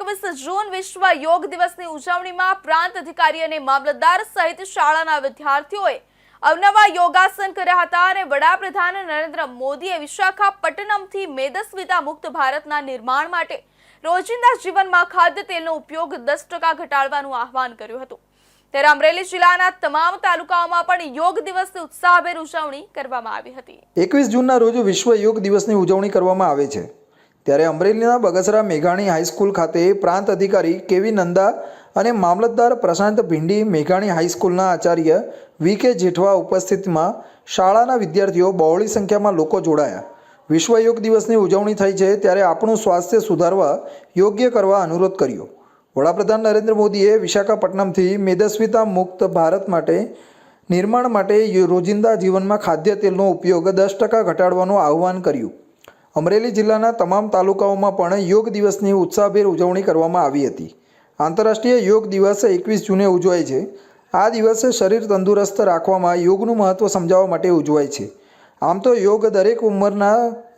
21 જૂન વિશ્વ યોગ દિવસની ઉજવણીમાં પ્રાંત અધિકારી અને મામલતદાર સહિત શાળાના વિદ્યાર્થીઓએ અવનવા યોગાસન કર્યા હતા અને વડાપ્રધાન નરેન્દ્ર મોદીએ વિશાખાપટ્ટનમથી મેદસ્વીતા મુક્ત ભારતના નિર્માણ માટે રોજિંદા જીવનમાં ખાદ્ય તેલનો ઉપયોગ 10% ઘટાડવાનું આહવાન કર્યું હતું। ત્યારે અમરેલી જિલ્લાના તમામ તાલુકાઓમાં પણ યોગ દિવસની ઉત્સાહભેર ઉજવણી કરવામાં આવી હતી। 21 જૂનના રોજ વિશ્વ યોગ દિવસની ઉજવણી કરવામાં આવે છે। ત્યારે અમરેલીના બગસરા મેઘાણી હાઈસ્કૂલ ખાતે પ્રાંત અધિકારી કેવી નંદા અને મામલતદાર પ્રશાંત ભીંડી મેઘાણી હાઈસ્કૂલના આચાર્ય વી.કે. જેઠવા ઉપસ્થિતિમાં શાળાના વિદ્યાર્થીઓ બહોળી સંખ્યામાં લોકો જોડાયા। વિશ્વ યોગ દિવસની ઉજવણી થઈ છે ત્યારે આપણું સ્વાસ્થ્ય સુધારવા યોગ્ય કરવા અનુરોધ કર્યો। વડાપ્રધાન નરેન્દ્ર મોદીએ વિશાખાપટ્ટનમથી મેદસ્વીતા મુક્ત ભારત માટે નિર્માણ માટે રોજિંદા જીવનમાં ખાદ્ય તેલનો ઉપયોગ 10% ઘટાડવાનું આહવાન કર્યું। અમરેલી જિલ્લાના તમામ તાલુકાઓમાં પણ યોગ દિવસની ઉત્સાહભેર ઉજવણી કરવામાં આવી હતી। આંતરરાષ્ટ્રીય યોગ દિવસ 21 જૂને ઉજવાય છે। આ દિવસે શરીર તંદુરસ્ત રાખવામાં યોગનું મહત્ત્વ સમજાવવા માટે ઉજવાય છે। આમ તો યોગ દરેક ઉંમરના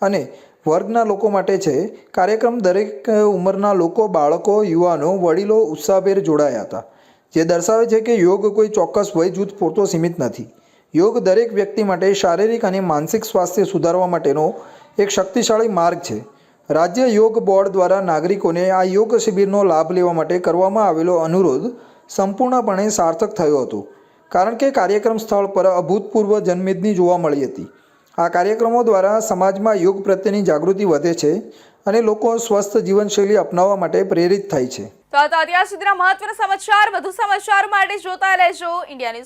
અને વર્ગના લોકો માટે છે। કાર્યક્રમ દરેક ઉંમરના લોકો, બાળકો, યુવાનો, વડીલો ઉત્સાહભેર જોડાયા હતા, જે દર્શાવે છે કે યોગ કોઈ ચોક્કસ વય જૂથ પૂરતો સીમિત નથી। યોગ દરેક વ્યક્તિ માટે શારીરિક અને માનસિક સ્વાસ્થ્ય સુધારવા માટેનો એક શક્તિશાળી માર્ગ છે। રાજ્ય યોગ બોર્ડ દ્વારા નાગરિકોને આ યોગ શિબિરનો લાભ લેવા માટે કરવામાં આવેલો અનુરોધ સંપૂર્ણપણે સાર્થક થયો હતો, કારણ કે કાર્યક્રમ સ્થળ પર અભૂતપૂર્વ જનમેદની જોવા મળી હતી। આ કાર્યક્રમો દ્વારા સમાજમાં યોગ પ્રત્યેની જાગૃતિ વધે છે અને લોકો સ્વસ્થ જીવનશૈલી અપનાવવા માટે પ્રેરિત થાય છે। તો અત્યાર સુધીના મહત્વના સમાચાર, વધુ સમાચાર માટે જોતા રહેજો ઇન્ડિયા ન્યૂઝ।